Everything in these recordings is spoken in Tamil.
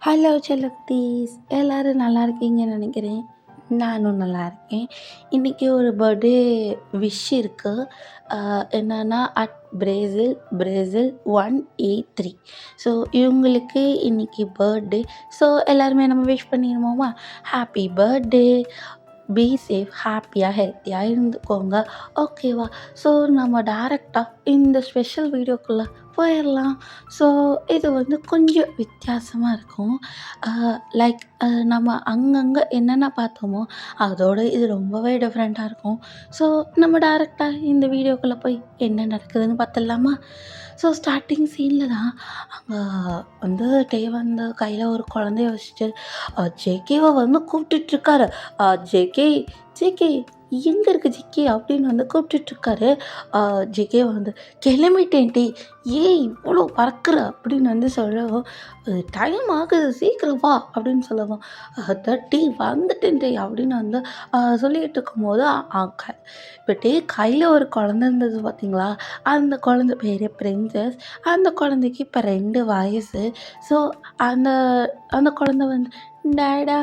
ஹலோ செல்லக்குட்டீஸ், எல்லோரும் நல்லா இருக்கீங்கன்னு நினைக்கிறேன். நானும் நல்லா இருக்கேன். இன்றைக்கி ஒரு பர்த்டே விஷ் இருக்குது. என்னன்னா பிரேசில் பிரேசில் 183. ஸோ இவங்களுக்கு இன்றைக்கி பர்த்டே. ஸோ எல்லாருமே நம்ம விஷ் பண்ணிடுவோமா? ஹாப்பி பர்த்டே, பி சேஃப், ஹாப்பியாக ஹெல்த்தியாக இருந்துக்கோங்க. ஓகேவா? ஸோ நம்ம டேரெக்டாக இந்த ஸ்பெஷல் வீடியோக்குள்ளே போயிடலாம். ஸோ இது வந்து கொஞ்சம் வித்தியாசமாக இருக்கும். லைக் நம்ம அங்கங்கே என்னென்ன பார்த்தோமோ அதோட இது ரொம்பவே டிஃப்ரெண்ட்டாக இருக்கும். ஸோ நம்ம டேரெக்டாக இந்த வீடியோக்குள்ளே போய் என்ன நடக்குதுன்னு பார்த்துடலாமா? ஸோ ஸ்டார்டிங் சீனில் தான் அங்கே வந்து வந்து கையில் ஒரு குழந்தைய வச்சுட்டு ஜேகேவை வந்து கூப்பிட்டுட்ருக்காரு. ஜேகே ஜேகே எங்கே இருக்குது ஜிக்கே அப்படின்னு வந்து கூப்பிட்டுட்ருக்காரு. ஜேகே வந்து கிளம்பிட்டேன்டி, ஏன் இவ்வளோ பறக்கிற அப்படின்னு வந்து சொல்லவும், டைம் ஆகுது சீக்கிரம் வா அப்படின்னு சொல்லவும், தட்டி வந்துட்டேன்டே அப்படின்னு வந்து சொல்லிகிட்டு இருக்கும்போது இப்போ கையில் ஒரு குழந்த இருந்தது பார்த்தீங்களா? அந்த குழந்த பேர் பிரின்சஸ். அந்த குழந்தைக்கு இப்போ 2 வயசு. ஸோ அந்த அந்த குழந்த வந்து டேடா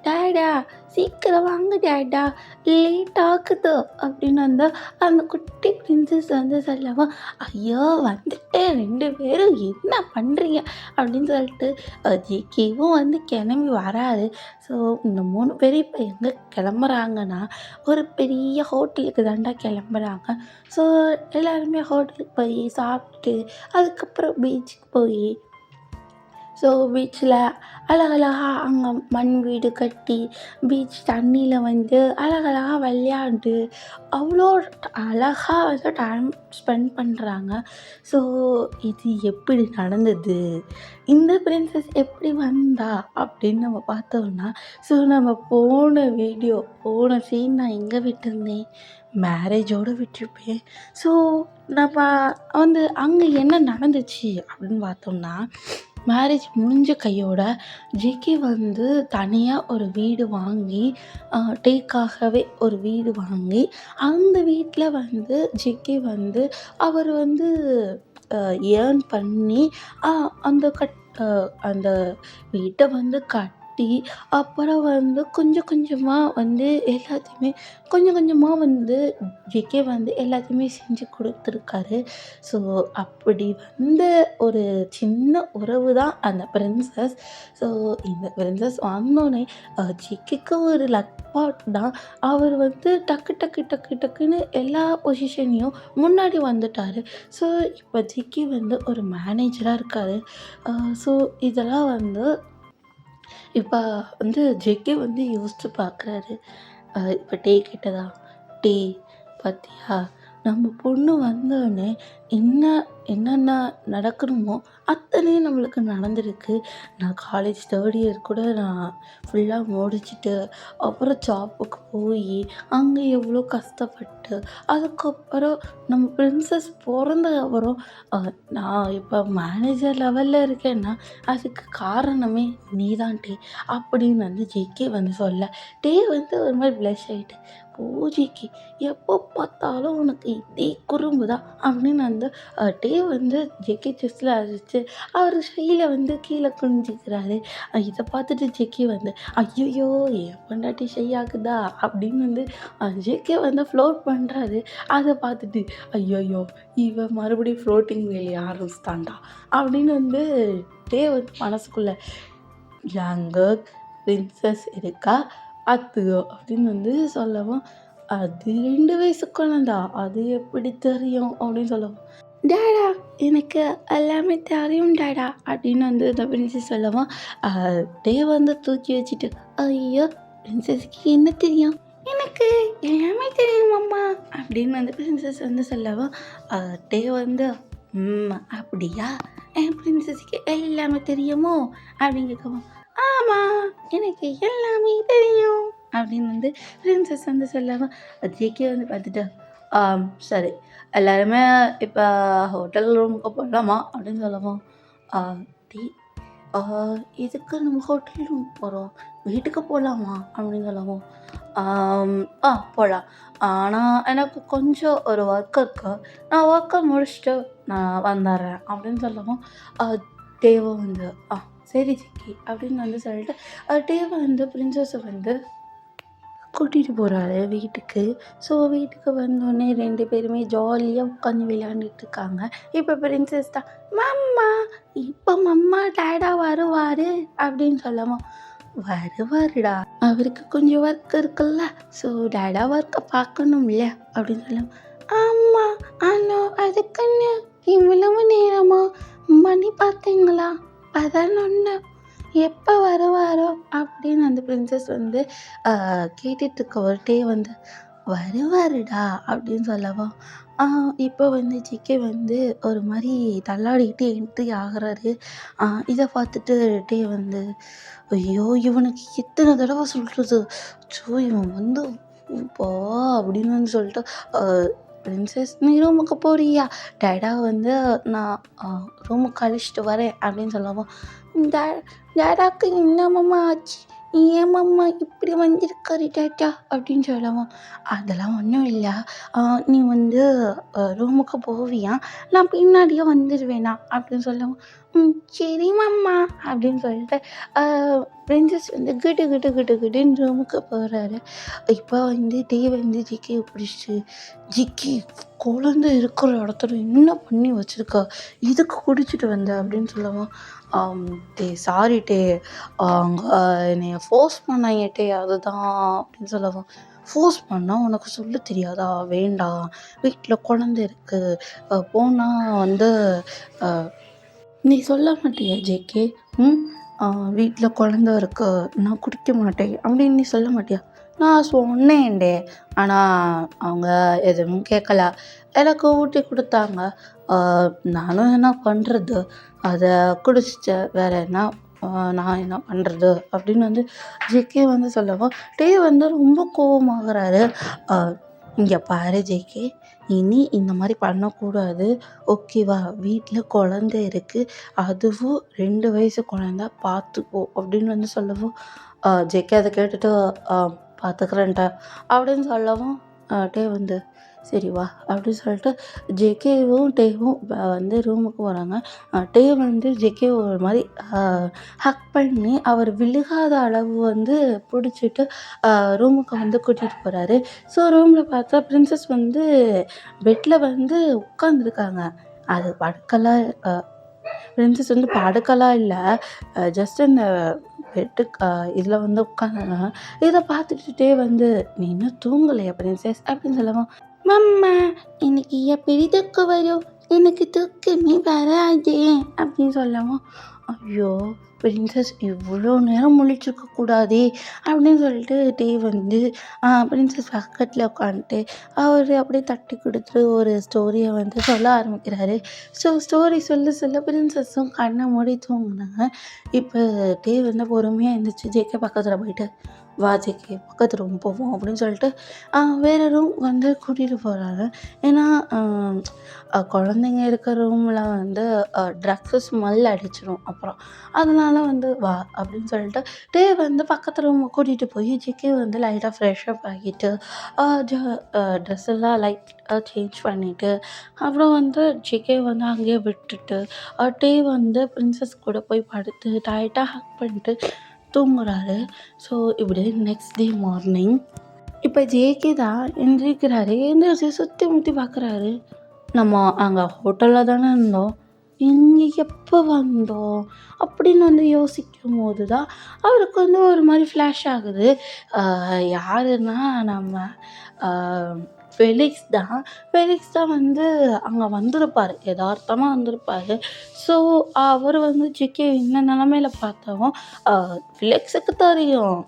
டேடா சீக்கிரம் வாங்க டேடா, லேட் ஆகுது அப்படின்னு வந்து அந்த குட்டி பிரின்சஸ் வந்து சொல்லவும், ஐயோ வந்துட்டேன் 2 பேரும் என்ன பண்ணுறீங்க அப்படின்னு சொல்லிட்டு ஜிகேவும் வந்து கிளம்பி வராரு. ஸோ இந்த 3 பேரும் இப்போ எங்கே கிளம்புறாங்கன்னா, ஒரு பெரிய ஹோட்டலுக்கு தாண்டா கிளம்புறாங்க. ஸோ எல்லாருமே ஹோட்டலுக்கு போய் சாப்பிட்டு அதுக்கப்புறம் பீச்சுக்கு போய், ஸோ பீச்சில் அழகழகா அங்கே மண் வீடு கட்டி பீச் தண்ணியில் வந்து அழகழகா விளையாண்டு அவ்வளோ அழகாக வந்து டைம் ஸ்பெண்ட் பண்ணுறாங்க. ஸோ இது எப்படி நடந்தது, இந்த பிரின்சஸ் எப்படி வந்தா அப்படின்னு நம்ம பார்த்தோம்னா, ஸோ நம்ம போன சீன் நான் எங்கே விட்டுருந்தேன்? மேரேஜோடு விட்டுருப்பேன். ஸோ நம்ம வந்து அங்கே என்ன நடந்துச்சு அப்படின்னு பார்த்தோம்னா, மேரேஜ் முடிஞ்ச கையோட ஜேகே வந்து தனியாக ஒரு வீடு வாங்கி, டேக்காகவே ஒரு வீடு வாங்கி, அந்த வீட்டில் வந்து ஜேகே வந்து அவர் வந்து ஏர்ன் பண்ணி அந்த வீட்டை வந்து கட்டி, அப்புறம் வந்து கொஞ்சம் கொஞ்சமாக வந்து எல்லாத்தையுமே கொஞ்சம் கொஞ்சமாக வந்து ஜேகே வந்து எல்லாத்தையுமே செஞ்சு கொடுத்துருக்காரு. ஸோ அப்படி வந்து ஒரு சின்ன உறவு தான் அந்த பிரின்சஸ். ஸோ இந்த பிரின்சஸ் வந்தோடனே ஜேகேக்கு ஒரு லக் பாட் தான். அவர் வந்து டக்கு டக்கு டக்கு டக்குன்னு எல்லா பொசிஷன்லேயும் முன்னாடி வந்துட்டார். ஸோ இப்போ ஜேகே வந்து ஒரு மேனேஜராக இருக்கார். ஸோ இதெல்லாம் வந்து இப்போ வந்து ஜேகே வந்து யோசித்து பார்க்குறாரு. இப்போ கிட்டதா, டே பார்த்தியா, நம்ம பொண்ணு வந்தோடனே என்னென்ன நடக்கணுமோ அத்தனையும் நம்மளுக்கு நடந்திருக்கு. நான் காலேஜ் 3rd இயர் கூட நான் ஃபுல்லாக முடிச்சுட்டு, அப்புறம் ஜாப்புக்கு போய் அங்கே எவ்வளோ கஷ்டப்பட்டு, அதுக்கப்புறம் நம்ம பிரின்சஸ் பிறந்ததுக்கப்புறம் நான் இப்போ மேனேஜர் லெவலில் இருக்கேன்னா அதுக்கு காரணமே நீ தான் டே அப்படின்னு வந்து ஜேகே வந்து சொல்ல, டே வந்து ஒரு மாதிரி ப்ளஷ் ஆகிட்டு, பூஜைக்கு எப்போ பார்த்தாலும் உனக்கு இதே குறும்பு தான் அப்படின்னு வந்து டே வந்து ஜேகே செஸ்ஸில் அடிச்சு அவர் கையில் வந்து கீழே குனிஞ்சிக்கிறாரு. இதை பார்த்துட்டு ஜேகே வந்து ஐயோ என் பொண்டாட்டி ஷை ஆகுதா அப்படின்னு வந்து ஜேகே வந்து ஃப்ளோட் பண்ணுறாரு. அதை பார்த்துட்டு ஐயோ இவன் மறுபடியும் ஃப்ளோட்டிங் வேலையை ஆரம்பிச்சிட்டான்டா அப்படின்னு வந்து டே வந்து மனசுக்குள்ளே யங்கர் பிரின்சஸ் இருக்கா அத்துயோ அப்படின்னு வந்து சொல்லவும், அது 2 வயசு குழந்தா, அது எப்படி தெரியும் அப்படின்னு சொல்லவும், டேடா எனக்கு எல்லாமே தெரியும் டேடா அப்படின்னு வந்து இந்த பிரின்சஸ் சொல்லவும், டே வந்து தூக்கி வச்சுட்டு, ஐயோ பிரின்சஸ்க்கு என்ன தெரியும், எனக்கு எல்லாமே தெரியும் அம்மா அப்படின்னு வந்து பிரின்சஸ் வந்து சொல்லவும், டே வந்து அப்படியா, என் பிரின்சஸ்க்கு எல்லாமே தெரியுமோ அப்படின்னு கேட்கவும், ஆமாம் எனக்கு எல்லாமே தெரியும் அப்படின்னு வந்து பிரின்சஸ் வந்து சொல்லவும், ஜேகே வந்து பார்த்துட்டு, சரி எல்லாருமே இப்போ ஹோட்டல் ரூமுக்கு போகலாமா அப்படின்னு சொல்லவும், டீ எதுக்கு நம்ம ஹோட்டல் ரூம் போகிறோம், வீட்டுக்கு போகலாமா அப்படின்னு சொல்லவும், போகலாம், ஆனால் எனக்கு கொஞ்சம் ஒரு ஒர்க் இருக்குது, நான் ஒர்க்கை முடிச்சுட்டு நான் வந்துடுறேன் அப்படின்னு சொல்லவும், தேவை வந்து சரி ஜிக்கி அப்படின்னு வந்து சொல்லிட்டு டேவ் வந்து பிரின்சஸை வந்து கூட்டிகிட்டு போகிறாரு வீட்டுக்கு. ஸோ வீட்டுக்கு வந்தோடனே 2 பேருமே ஜாலியாக உட்காந்து விளையாண்டுட்டு இருக்காங்க. இப்போ பிரின்சஸ் தான் மம்மா இப்போ மம்மா டேடா வருவார் அப்படின்னு சொல்லவும் வருவாருடா அவருக்கு கொஞ்சம் ஒர்க் இருக்குல்ல ஸோ டேடா ஒர்க்கை பார்க்கணும்ல அப்படின்னு சொல்லுவோம். ஆமாம் ஆனால் அதுக்குன்னு இவ்வளவு நேரமா மணி பார்த்தீங்களா 11 எப்போ வருவாரோ அப்படின்னு அந்த பிரின்சஸ் வந்து கேட்டுட்ருக்கவர்கிட்டே வந்து வருவாருடா அப்படின்னு சொல்லவா இப்போ வந்து ஜிகே வந்து ஒரு மாதிரி தள்ளாடிக்கிட்டு என்ட்ரி ஆகுறாரு. இதை பார்த்துட்டு டே வந்து ஐயோ இவனுக்கு எத்தனை தடவை சொல்கிறது ஸோ இவன் வந்து இப்போ அப்படின்னு வந்து சொல்லிட்டு பிரின்சஸ் நீ ரூமுக்கு போறியா டேடா வந்து நான் ரூமுக்கு அழைச்சிட்டு வரேன் அப்படின்னு சொல்லவும் டேடாக்கு என்னம்மா ஆச்சு ஏமாம்மா இப்படி வந்திருக்காரு டேட்டா அப்படின்னு சொல்லவும் அதெல்லாம் ஒன்றும் இல்லை நீ வந்து ரூமுக்கு போவியா நான் பின்னாடியே வந்துடுவேனா அப்படின்னு சொல்லவும் சரி மாம்மா அப்படின்னு சொல்லிட்டு பிரின்சஸ் வந்து கிட்டு கிட்டு கிட்டு கிட்டுன்னு ரூமுக்கு போகிறாரு. இப்போ வந்து டே வந்து ஜிக்கி பிடிச்சி ஜிக்கி குழந்தை இருக்கிற இடத்துல என்ன பண்ணி வச்சுருக்கா இதுக்கு குடிச்சிட்டு வந்த அப்படின்னு சொல்லவும் டே சாரி டே என்னைய ஃபோர்ஸ் பண்ணாங்க டே அதுதான் அப்படின்னு சொல்லவும் ஃபோர்ஸ் பண்ணால் உனக்கு சொல்ல தெரியாதா வேண்டாம் வீட்டில் குழந்தை இருக்குது போனால் வந்து நீ சொல்ல மாட்டியா ஜேகே வீட்டில் குழந்த இருக்கு நான் குடிக்க மாட்டேன் அப்படின்னு நீ சொல்ல மாட்டியா நான் சொன்னேன்டே ஆனால் அவங்க எதுவும் கேட்கல எனக்கு ஊட்டி கொடுத்தாங்க நானும் என்ன பண்ணுறது அதை குடிச்சிட்டேன் வேறு என்ன நான் என்ன பண்ணுறது அப்படின்னு வந்து ஜேகே வந்து சொல்லவும் டே வந்து ரொம்ப கோவமாகறாரு. இங்கே பாரு ஜேகே இனி இந்த மாதிரி பண்ணக்கூடாது ஓகேவா வீட்டில் குழந்தை இருக்குது அதுவும் 2 வயசு குழந்த பார்த்துக்கோ அப்படின்னு வந்து சொல்லவும் ஜேகே அதை கேட்டுட்டு பார்த்துக்கிறேன்ட்டா அப்படின்னு சொல்லவும் டே வந்து சரி வா அப்படின்னு சொல்லிட்டு ஜேகேவும் டேவும் வந்து ரூமுக்கு போகிறாங்க. டே வந்து ஜேகே ஒரு மாதிரி ஹக் பண்ணி அவர் விழுகாத அளவு வந்து பிடிச்சிட்டு ரூமுக்கு வந்து கூட்டிகிட்டு போகிறாரு. ஸோ ரூமில் பார்த்தா பிரின்சஸ் வந்து பெட்டில் வந்து உட்காந்துருக்காங்க. அது படுக்கலாம் பிரின்சஸ் வந்து படுக்கலாம் இல்லை ஜஸ்ட் அந்த பெட்டு இதில் வந்து உட்காந்துருக்காங்க. இதை பார்த்துக்கிட்டே வந்து நீ இன்னும் தூங்கலையா பிரின்சஸ் அப்படின்னு சொல்லவும் மம்மா இன்னைக்கு எப்படி தூக்கம் வரும் எனக்கு தூக்கமே வராதே அப்படின்னு சொல்லவும் ஐயோ பிரின்சஸ் இவ்வளோ நேரம் முழிச்சிருக்கக்கூடாதே அப்படின்னு சொல்லிட்டு டே வந்து பிரின்சஸ் பக்கத்தில் உட்காந்துட்டு அவர் அப்படியே தட்டி கொடுத்துட்டு ஒரு ஸ்டோரியை வந்து சொல்ல ஆரம்பிக்கிறாரு. ஸோ ஸ்டோரி சொல்ல பிரின்சஸும் கண்ணை மூடி தூங்கினாங்க. இப்போ டே வந்து பொறுமையாக எழுந்திரிச்சு ஜேகே பக்கத்தில் போயிட்டு வா ஜேகே பக்கத்து ரூம் போவோம் அப்படின்னு சொல்லிட்டு வேறு ரூம் வந்து கூட்டிகிட்டு போகிறாரு. ஏன்னா குழந்தைங்க இருக்கிற ரூமில் வந்து ட்ரக்ஸு ஸ்மெல் அடிச்சிடும் அப்புறம் அதனால வந்து வா அப்படின்னு சொல்லிட்டு டே வந்து பக்கத்து ரூம் கூட்டிகிட்டு போய் ஜிக்கே வந்து லைட்டாக ஃப்ரெஷ்அப் ஆகிட்டு ட்ரெஸ் எல்லாம் லைட்டாக சேஞ்ச் பண்ணிவிட்டு அப்புறம் வந்து ஜிக்கே வந்து அங்கேயே விட்டுட்டு டே வந்து பிரின்சஸ் கூட போய் படுத்து டைட்டாக ஹக் பண்ணிட்டு தூங்குறாரு. ஸோ இப்படி நெக்ஸ்ட் டே மார்னிங் இப்போ ஜேகே தான் எந்திரிக்கிறாரு. எந்திரிச்சு சுற்றி முற்றி பார்க்குறாரு. நம்ம அங்கே ஹோட்டலில் தானே இருந்தோம் இங்கே எப்போ வந்தோம் அப்படின்னு வந்து யோசிக்கும் போது தான் அவருக்கு வந்து ஒரு மாதிரி ஃப்ளாஷ் ஆகுது. யாருன்னா நம்ம ஃபெலிக்ஸ் தான் வந்து அங்கே வந்திருப்பார் எதார்த்தமாக வந்திருப்பார். ஸோ அவர் வந்து ஜிகே இந்த நிலமையில பார்த்தவும் ஃபெலிக்ஸுக்கு தெரியும்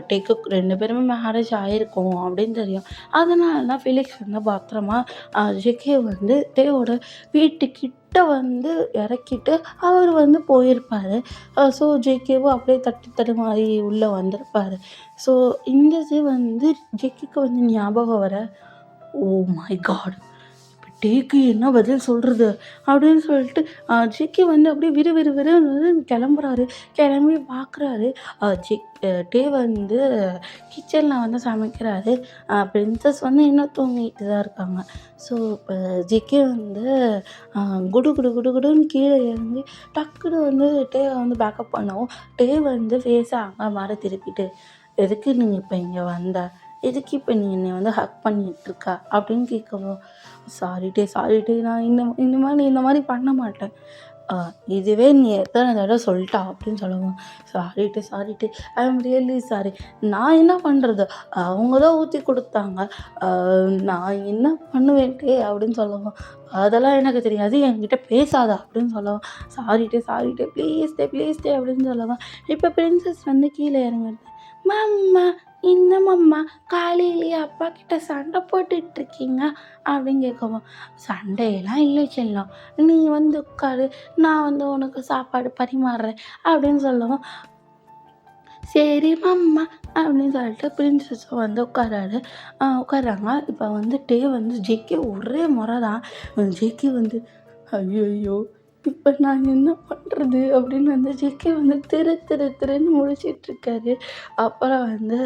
டேக்கு 2 பேருமே மேரேஜ் ஆகிருக்கும் அப்படின்னு தெரியும். அதனால தான் ஃபெலிக்ஸ் வந்து பத்திரமா ஜிகே வந்து டேவோட வீட்டுக்கிட்ட வந்து இறக்கிட்டு அவர் வந்து போயிருப்பார். ஸோ ஜேகேவும் அப்படியே தட்டு மாதிரி உள்ளே வந்திருப்பார். ஸோ இந்த இது வந்து ஜேகேக்கு வந்து ஞாபகம் வர ஓ மை காட் இப்போ டேக்கு என்ன பதில் சொல்கிறது அப்படின்னு சொல்லிட்டு ஜிக்கி வந்து அப்படியே விறுவிறுன்னு கிளம்புறாரு. கிளம்பி பார்க்குறாரு. டே வந்து கிச்சனில் வந்து சமைக்கிறாரு. பிரின்சஸ் வந்து இன்னும் தூங்கிட்டு தான் இருக்காங்க. ஸோ இப்போ ஜிக்கி வந்து குடு குடு குடு குடுன்னு கீழே இறங்கி டக்குன்னு வந்து டேவை வந்து பேக்கப் பண்ணவும், டே வந்து ஃபேஸை அங்கே மாற திருப்பிட்டு, எதுக்கு நீ இப்போ இங்கே வந்த? எதுக்கு இப்போ நீ என்னை வந்து ஹக் பண்ணிகிட்ருக்க அப்படின்னு கேட்கவும், சாரி டே நான் இந்த மாதிரி பண்ண மாட்டேன். இதுவே நீ எத்தனை தடவை சொல்லிட்டா அப்படின்னு சொல்லவும், sorry day I am really sorry. நான் என்ன பண்ணுறது? அவங்க தான் ஊற்றி கொடுத்தாங்க. நான் என்ன பண்ணுவேன் டே அப்படின்னு சொல்லவும், அதெல்லாம் எனக்கு தெரியாது, என்கிட்ட பேசாத அப்படின்னு சொல்லவும், சாரி டே ப்ளீஸ் டே அப்படின்னு சொல்லவும், இப்போ பிரின்சஸ் வந்து கீழே இறங்குறது. மம்மா என்னமம்மா காலையிலேயே அப்பா கிட்ட சண்டை போட்டுட்ருக்கீங்க அப்படின்னு கேட்கவும், சண்டையெல்லாம் இல்லை செல்லம், நீ வந்து உட்காரு, நான் வந்து உனக்கு சாப்பாடு பரிமாறுறேன் அப்படின்னு சொல்லவும், சரி மம்மா அப்படின்னு சொல்லிட்டு பிரின்சஸும் வந்து உட்காராங்க. இப்போ வந்து டே வந்து ஜேகே ஒரே முறை தான். ஜேகே வந்து ஐயோ இப்போ நான் என்ன பண்ணுறது அப்படின்னு வந்து ஜேகே வந்து திருன்னு முழிச்சிட்ருக்காரு. அப்புறம் வந்து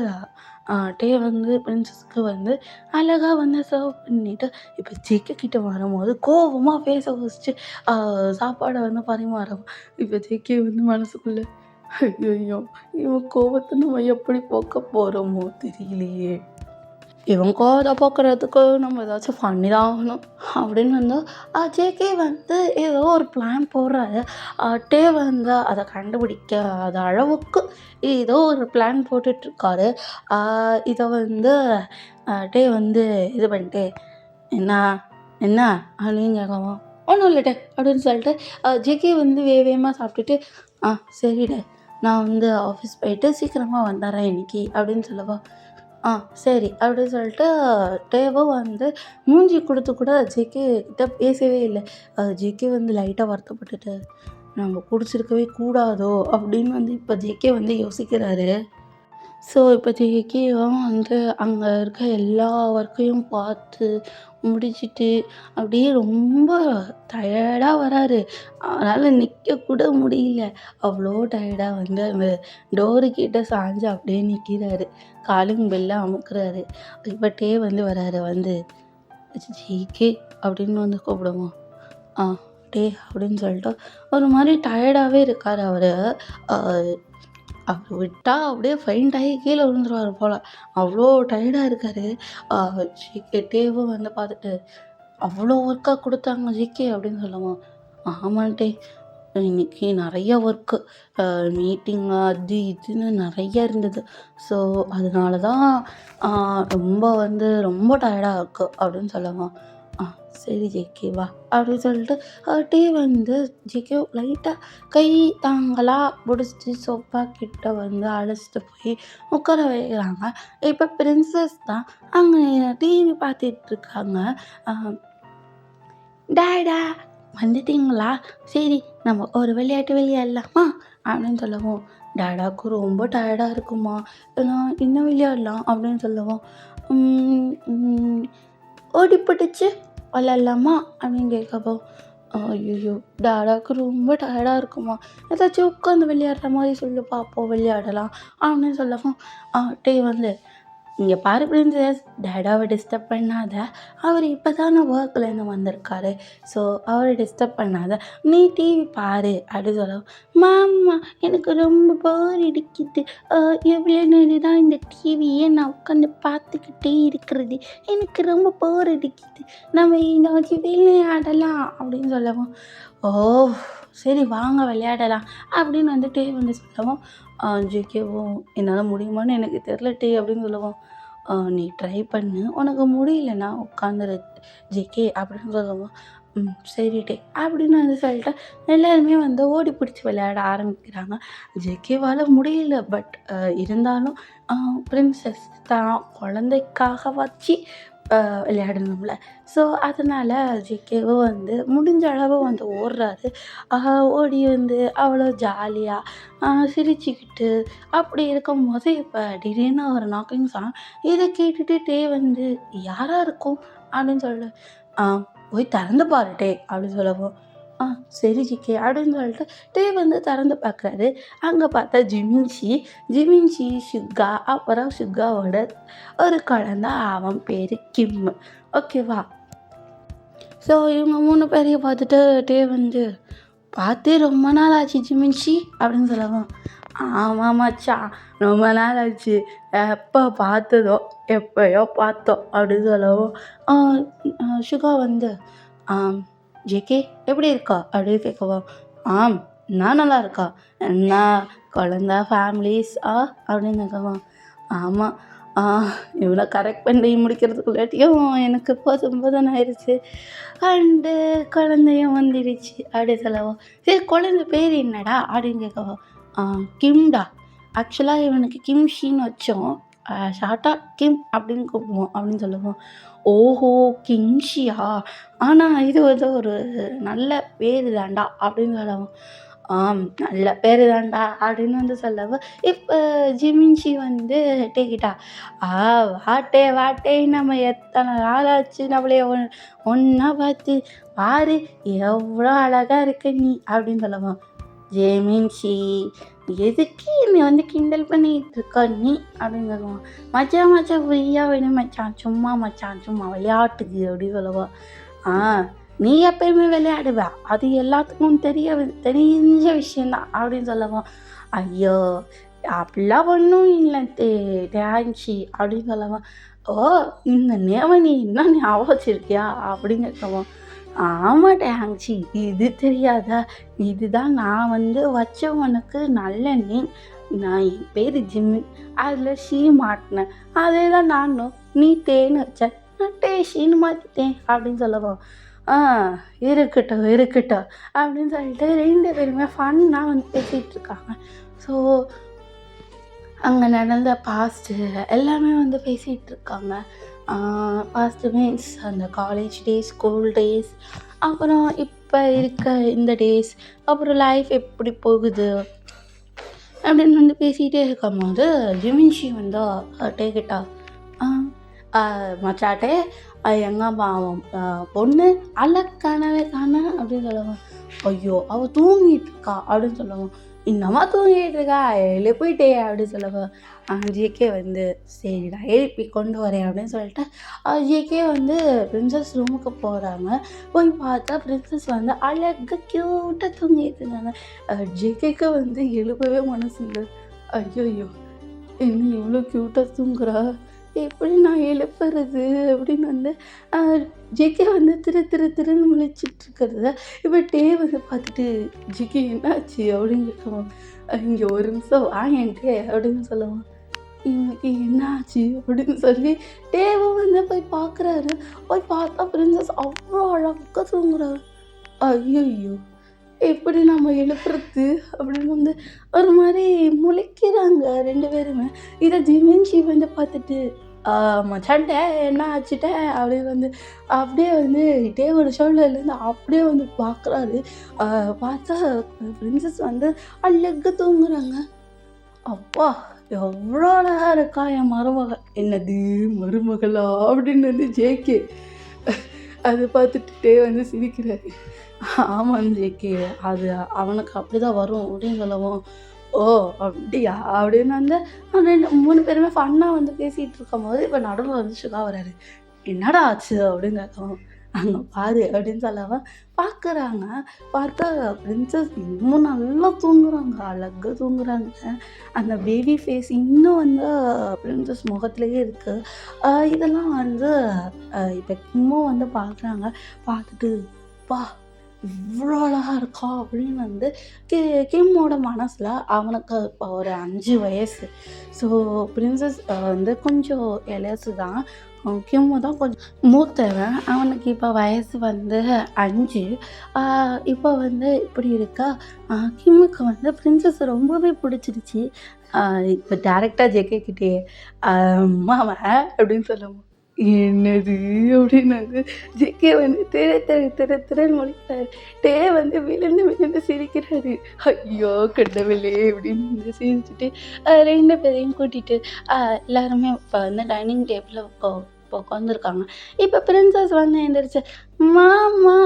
டே வந்து பிரின்சஸ்க்கு வந்து அழகாக வந்து சர்வ் பண்ணிவிட்டு, இப்போ ஜேகே கிட்ட வரும்போது கோவமாக ஃபேஸை வச்சுட்டு சாப்பாடை வந்து பரிமாறும். இப்போ ஜேகே வந்து மனசுக்குள்ளே ஐயையோ! இவன் கோவத்த நம்ம எப்படி போக்க போறோமோ தெரியலையே! இவன் கோவத்த போக்குறதுக்கு நம்ம ஏதாச்சும் பண்ணி தான் ஆகணும் அப்படின்னு வந்து ஜேகே வந்து ஏதோ ஒரு பிளான் போடுறாரு. டே வந்து அதை கண்டுபிடிக்காத அளவுக்கு ஏதோ ஒரு பிளான் போட்டுட்ருக்காரு. இதை வந்து டே வந்து இது பண்ணிட்டு, என்ன என்ன அப்படின்னு கேட்கவும், ஒன்றும் இல்லை டே அப்படின்னு சொல்லிட்டு ஜேகே வந்து வேகமாக சாப்பிட்டுட்டு, சரி டே நான் வந்து ஆஃபீஸ் போயிட்டு சீக்கிரமாக வந்துடுறேன் இன்னைக்கு அப்படின்னு சொல்லவா, சரி அப்படின்னு சொல்லிட்டு டேவும் வந்து மூஞ்சி கொடுத்து கூட ஜேகே கிட்ட பேசவே இல்லை. ஜேகே வந்து லைட்டாக வருத்தப்பட்டுட்டு, நம்ம குடிச்சிருக்கவே கூடாதோ அப்படின்னு வந்து இப்போ ஜேகே வந்து யோசிக்கிறாரு. ஸோ இப்போ ஜேகேவும் வந்து அங்கே இருக்க எல்லா ஒர்க்கையும் பார்த்து முடிச்சுட்டு அப்படியே ரொம்ப டயர்டாக வராரு. அவரால் நிற்கக்கூட முடியல. அவ்வளோ டயர்டாக வந்து அந்த டோரு கிட்ட சாஞ்சு அப்படியே நிற்கிறாரு. காலிங் பெல்லை அமுக்குறாரு. இப்போ டே வந்து வராரு. வந்து ஜேகே அப்படின்னு வந்து கூப்பிடுவோம். டே அப்படின்னு சொல்லிட்டு ஒரு மாதிரி டயர்டாகவே இருக்கார் அவர். அவர் விட்டால் அப்படியே ஃபெயிண்ட் ஆகி கீழே விழுந்துருவார் போல், அவ்வளோ டயர்டாக இருக்கார். டேவும் வந்து பார்த்துட்டு, அவ்வளோ ஒர்க்காக கொடுத்தாங்க ஜிகே அப்படின்னு சொல்லுவோம். ஆமாண்டே இன்னைக்கு நிறைய ஒர்க்கு, மீட்டிங் அது இதுன்னு நிறைய இருந்தது. ஸோ அதனால தான் ரொம்ப வந்து ரொம்ப டயர்டாக இருக்குது அப்படின்னு சொல்லுவோம். சரி ஜேகே வா அப்படின்னு சொல்லிட்டு டே வந்து ஜேகே லைட்டாக கை தாங்கலாக பிடிச்சி சோஃபா கிட்ட வந்து அழைச்சிட்டு போய் உட்கார வைக்கிறாங்க. இப்போ பிரின்சஸ் தான் அங்கே டிவி பார்த்துட்ருக்காங்க. டேடா வந்துட்டிங்களா? சரி நம்ம ஒரு விளையாட்டு விளையாடலாமா அப்படின்னு சொல்லவும், டேடாவுக்கு ரொம்ப டயர்டாக இருக்குமா, நான் என்ன விளையாடலாம் அப்படின்னு சொல்லவும், ஓடி பிடிச்சி விளையாடலாமா அப்படின்னு கேட்கப்போ, ஐயோ டேடாவுக்கு ரொம்ப டயர்டாக இருக்குமா, ஏதாச்சும் உட்காந்து விளையாடுற மாதிரி சொல்லு பார்ப்போம் விளையாடலாம் அப்படின்னு சொல்லவும், டே வந்து இங்கே பாரு பிரின்சஸ், டேடாவை டிஸ்டர்ப் பண்ணாத, அவர் இப்போ தானே ஒர்க்லேருந்து வந்திருக்காரு, ஸோ அவரை டிஸ்டர்ப் பண்ணாத, நீ டிவி பாரு அப்படின்னு சொல்லவும், மாமா எனக்கு ரொம்ப போர் அடிக்குது, எவ்வளோ நேரம் தான் இந்த டிவியை நான் உட்காந்து பார்த்துக்கிட்டே இருக்கிறது, எனக்கு ரொம்ப போர் அடிக்குது, நம்ம ஏதாச்சும் விளையாடலாம் அப்படின்னு சொல்லவும், ஓ சரி வாங்க விளையாடலாம் அப்படின்னு வந்து டே வந்து சொல்லவும், ஜேகேவும் என்னால் முடியுமான்னு எனக்கு தெரில டே அப்படின்னு சொல்லவும், நீ ட்ரை பண்ணு, உனக்கு முடியலன்னா உட்காந்துரு ஜேகே அப்படின்னு சொல்லவும், சரி டே அப்படின்னு வந்து சொல்லிட்டு எல்லாருமே வந்து ஓடி பிடிச்சி விளையாட ஆரம்பிக்கிறாங்க. ஜேகேவால் முடியல, பட் இருந்தாலும் பிரின்சஸ் தான் குழந்தைக்காக வச்சு விளையாடணும்ல. ஸோ அதனால் ஜேகேவும் வந்து முடிஞ்ச அளவு வந்து ஓடுறாரு. ஓடி வந்து அவ்வளோ ஜாலியாக சிரிச்சுக்கிட்டு அப்படி இருக்கும்போது இப்போ திடீர்னு ஒரு நாக்கிங் சவுண்ட். இதை கேட்டுட்டு டே வந்து யாராக இருக்கும் அப்படின்னு சொல்லி போய் திறந்து பாரு டே அப்படின்னு சொல்லவும், சரி ஜிகே அப்படின்னு சொல்லிட்டு டே வந்து திறந்து பார்க்குறாரு. அங்கே பார்த்தா ஜிமின்ஷி, ஷுகா, அப்புறம் ஷுகாவோட ஒரு குழந்த, அவன் பேர் கிம். ஓகேவா? ஸோ இவங்க 3 பேரையும் பார்த்துட்டு டே வந்து, பார்த்தே ரொம்ப நாள் ஆச்சு ஜிமின்ஷி அப்படின்னு சொல்லவும், ஆமாம் மச்சான், ரொம்ப நாள் ஆச்சு, எப்போ பார்த்ததோ எப்போயோ பார்த்தோம் அப்படின்னு சொல்லவும், ஷுகா வந்து, ஜேகே எப்படி இருக்கா அப்படின்னு கேட்கவா, நான் நல்லா இருக்கா, என்ன குழந்த ஃபேமிலிஸ் அப்படின்னு கேட்கவா, ஆமாம் இவ்வளோ கரெக்ட் பண்ணி முடிக்கிறதுக்குள்ளாட்டியும் எனக்கு 19 ஆயிடுச்சு, அண்டு குழந்தையும் வந்துடுச்சு அப்படி சொல்லவோ, சரி குழந்தை பேர் என்னடா அப்படின்னு கேட்கவோ, கிம்டா, ஆக்சுவலாக இவனுக்கு கிம்ஷின்னு வச்சோம், ஷார்ட்டாக கிம் அப்படின்னு கூப்பிடுவோம் அப்படின்னு சொல்லுவோம். ஓஹோ கிம்ஷியா, ஆனால் இது வந்து ஒரு நல்ல பேர் தான்டா அப்படின்னு சொல்லவும், நல்ல பேர் தான்டா அப்படின்னு வந்து சொல்லவும், இப்போ ஜிமின்ஷி வந்து டேக்கிட்டா, வாட்டே நம்ம எத்தனை நாள் ஆச்சு நம்மளே ஒன்றா பார்த்து, பாரு எவ்வளோ அழகாக இருக்க நீ அப்படின்னு சொல்லவும், ஜெமின்ஷி எதுக்கு என்னை வந்து கிண்டல் பண்ணிகிட்டு இருக்கா நீ அப்படின்னு சொல்லுவான். மச்சான் ஃப்ரீயாக வேணும் மச்சான், சும்மா விளையாட்டுக்கு அப்படின்னு சொல்லவா, நீ எப்பயுமே விளையாடுவ, அது எல்லாத்துக்கும் தெரிஞ்ச விஷயந்தான் அப்படின்னு சொல்லவும், ஐயோ அப்படிலாம் ஒன்றும் இல்லை டேன்ஷி அப்படின்னு சொல்லவும், இந்த நேம நீ என்ன ஞாபகம் வச்சிருக்கியா அப்படின்னு கேட்கவும், ஆமாம் டேங்ஷி, இது தெரியாதா, இதுதான் நான் வந்து வச்சவனுக்கு நல்ல நேம், நான் என் பேர் ஜிம்மி, அதில் ஷீ மாட்டினேன், அதே தான் நானும், நீ தேன்னு வச்ச, நான் டேஷின்னு மாற்றிட்டேன் அப்படின்னு சொல்லவும், இருக்கட்டும் அப்படின்னு சொல்லிட்டு 2 பேருமே ஃபன்னாக வந்து பேசிகிட்டு இருக்காங்க. ஸோ அங்கே நடந்த பாஸ்ட்டு எல்லாமே வந்து பேசிகிட்டு இருக்காங்க. பாஸ்ட்டு மீன்ஸ் அந்த காலேஜ் டேஸ், ஸ்கூல் டேஸ், அப்புறம் இப்போ இருக்க இந்த டேஸ், அப்புறம் லைஃப் எப்படி போகுது அப்படின்னு வந்து பேசிகிட்டே இருக்கும்போது ஜிமின்ஷி வந்து டேக்கிட்டா, மச்சாட்டே எங்கே பாவம் பொண்ணு அழகானவே காண அப்படின்னு சொல்லுவான். ஐயோ அவள் தூங்கிட்டு இருக்கா அப்படின்னு சொல்லுவான். இன்னமா தூங்கிட்டு இருக்கா, எழுப்பிட்டே அப்படின்னு சொல்லுவான். ஜேகே வந்து சரிடா எழுப்பி கொண்டு வரேன் அப்படின்னு சொல்லிட்டு ஜேகே வந்து பிரின்சஸ் ரூமுக்கு போகிறாங்க. போய் பார்த்தா பிரின்சஸ் வந்து அழகாக க்யூட்டாக தூங்கிட்டு இருந்தாங்க. ஜேகேக்கு வந்து எழுப்பவே மனசு இல்லை. ஐயோ இன்னும் எவ்வளோ க்யூட்டாக தூங்குறா, எப்படி நான் எழுப்புறது அப்படின்னு வந்து ஜேகே வந்து திருன்னு முழிச்சிட்ருக்கிறத இப்போ டே வந்து பார்த்துட்டு, ஜிகே என்னாச்சு அப்படின்னு கேட்குவோம். இங்கே ஒரு நிமிஷம் வாங்கன்ட்டே அப்படின்னு சொல்லுவோம். இவனுக்கு என்னாச்சு அப்படின்னு சொல்லி டேவும் வந்து போய் பார்க்குறாரு. போய் பார்த்தா பிரின்சஸ் அவ்வளோ அழகாக தூங்குறாரு. ஐயோ எப்படி நம்ம எழுப்புறது அப்படின்னு வந்து ஒரு மாதிரி முழிக்கிறாங்க 2 பேருமே. இதை ஜிமின்ஷி வந்து பார்த்துட்டு, மச்சான்ட்ட என்ன ஆச்சுட்ட அப்படின்னு வந்து அப்படியே வந்து டேவோட ஷோல்டர்லேருந்து அப்படியே வந்து பார்க்குறாரு. பார்த்தா பிரின்சஸ் வந்து அழகாக தூங்குறாங்க. அப்பா எவ்வளோ அழகாக இருக்கா என் மருமகள். என்னது மருமகளா அப்படின்னு வந்து ஜேகே அதை பார்த்துட்டு டே வந்து சிரிக்கிறாரு. ஆமாம் ஜேகே, அது அவனுக்கு அப்படி தான் வரும் அப்படின்னு சொல்லவும், ஓ அப்படியா அப்படின்னு வந்து 3 பேருமே ஃபன்னாக வந்து பேசிகிட்டு இருக்கும்போது இப்போ நடுவில் வந்து ஷுகா வராரு. என்னடா ஆச்சு அப்படின்னு கேட்கவும், அங்கே பாரு அப்படின்னு சொல்லவும் பார்க்குறாங்க. பார்த்தா பிரின்சஸ் இன்னும் நல்லா தூங்குறாங்க, அழகாக தூங்குறாங்க. அந்த பேபி ஃபேஸ் இன்னும் வந்து பிரின்சஸ் முகத்துலேயே இருக்குது. இதெல்லாம் வந்து இப்போ கிம்மும் வந்து பார்க்குறாங்க. பார்த்துட்டு பா இவ்வளோ அழகாக இருக்கா அப்படின்னு வந்து கிம்மோட மனசில் அவனுக்கு இப்போ ஒரு 5 வயசு. ஸோ பிரின்சஸ் வந்து கொஞ்சம் இளையசு தான். கிம்மு தான் கொஞ்சம் மூத்தவன். அவனுக்கு இப்போ வயசு வந்து 5. இப்போ வந்து இப்படி இருக்கா. கிம்முக்கு வந்து பிரின்சஸ் ரொம்பவே பிடிச்சிருச்சு. இப்போ டேரெக்டாக ஜேகே கிட்டே அம்மாவை அப்படின்னு சொல்லுவோம். என்னது அப்படின்னு வந்து ஜேகே வந்து திறன்னு முடிக்கிறாரு. டே வந்து விழுந்து சிரிக்கிறாரு. ஐயோ கடவுளே அப்படின்னு வந்து சிரிச்சுட்டு 2 பேரையும் கூட்டிகிட்டு எல்லாருமே இப்போ வந்து டைனிங் டேபிளில் இப்போ உட்காந்துருக்காங்க. இப்போ பிரின்சஸ் வந்து எந்திரிச்சு, "மாமா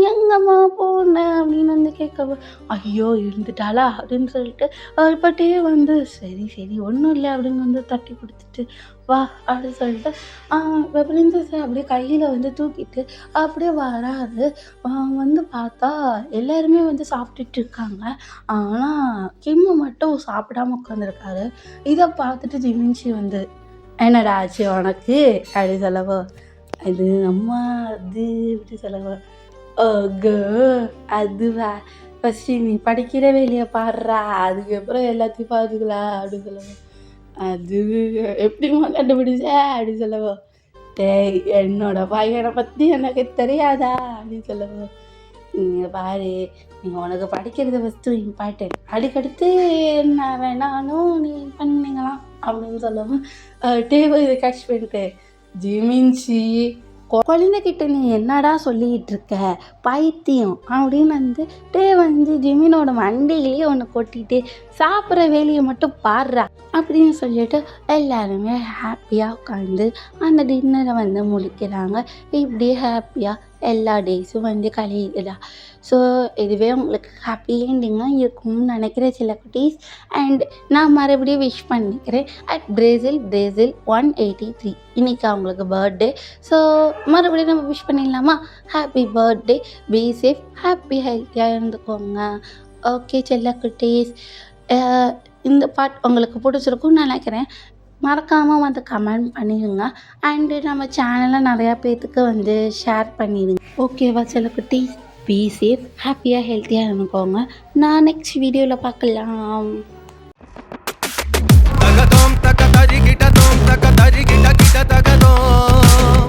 எங்கம்மா போன?" அப்படின்னு வந்து கேட்கவும், "ஐயோ இருந்துட்டாளா?" அப்படின்னு சொல்லிட்டு அவர் பாட்டே வந்து, "சரி சரி ஒன்றும் இல்லை" அப்படின்னு வந்து தட்டி கொடுத்துட்டு, "வா" அப்படின்னு சொல்லிட்டு இப்போ பிரின்சஸை அப்படியே கையில் வந்து தூக்கிட்டு அப்படியே வராரு. வந்து பார்த்தா எல்லாருமே வந்து சாப்பிட்டுட்டு இருக்காங்க. ஆனால் கிம்மு மட்டும் சாப்பிடாம உட்காந்துருக்காரு. இதை பார்த்துட்டு ஜிமின்ஷி வந்து, "என்னடா ஆச்சு உனக்கு?" அப்படி சொல்லவோ, "அது அம்மா அது" அப்படி சொல்லவோ, "ஓகோ அதுவா, ஃபஸ்ட்டு நீ படிக்கிற வேலையை பாடுறா, அதுக்கப்புறம் எல்லாத்தையும் பார்த்துக்கலாம்" அப்படி சொல்லவோ, "அது எப்படிம்மா கண்டுபிடிச்ச?" அப்படி சொல்லவோ, "டேய் என்னோட பையனை பற்றி எனக்கு தெரியாதா" அப்படின்னு சொல்லவோ, "இங்கே பாரு, நீ உனக்கு படிக்கிறது ஃபஸ்ட்டு இம்பார்ட்டன்ட், அதுக்கடுத்து என்ன வேணாலும் நீ பண்ணிக்கலாம்" அப்படின்னு சொல்லவும், டேபிள் இதை கேட்ச் பண்ணிட்டு, "ஜிமின்ஷி குழந்தைகிட்ட நீ என்னடா சொல்லிக்கிட்டு இருக்க பைத்தியம்" அப்படின்னு வந்து வந்து ஜிமினோட மண்டையிலேயே ஒன்று கொட்டிட்டு, "சாப்பிட்ற வேலையை மட்டும் பாடுறா" அப்படின்னு சொல்லிட்டு எல்லாருமே ஹாப்பியாக உட்காந்து அந்த டின்னரை வந்து முடிக்கிறாங்க. இப்படியே ஹாப்பியாக எல்லா டேஸும் வந்து கழியுதுடா. ஸோ இதுவே உங்களுக்கு ஹாப்பி எண்டிங்காக இருக்கும்னு நினைக்கிறேன் சில குட்டீஸ். அண்ட் நான் மறுபடியும் விஷ் பண்ணிக்கிறேன் பிரேசில் 183 இன்றைக்கி அவங்களுக்கு பர்த்டே. ஸோ மறுபடியும் நம்ம விஷ் பண்ணிடலாமா? Happy birthday, be safe, happy ஹெல்த்தியாக இருந்துக்கோங்க. ஓகே செல்ல குட்டீஸ், இந்த பார்ட் உங்களுக்கு பிடிச்சிருக்கும்னு நினைக்கிறேன். மறக்காமல் வந்து கமெண்ட் பண்ணிடுங்க. அண்டு நம்ம சேனலை நிறையா பேர்த்துக்கு வந்து ஷேர் பண்ணிடுங்க. ஓகேவா செல்ல குட்டீஸ்? பி சேஃப், ஹாப்பியாக ஹெல்த்தியாக இருந்துக்கோங்க. நான் நெக்ஸ்ட் வீடியோவில் பார்க்கலாம். தகதோம் தக தரி கிட்ட தோம் தக தரி கிட்ட கிட்ட தகதோம்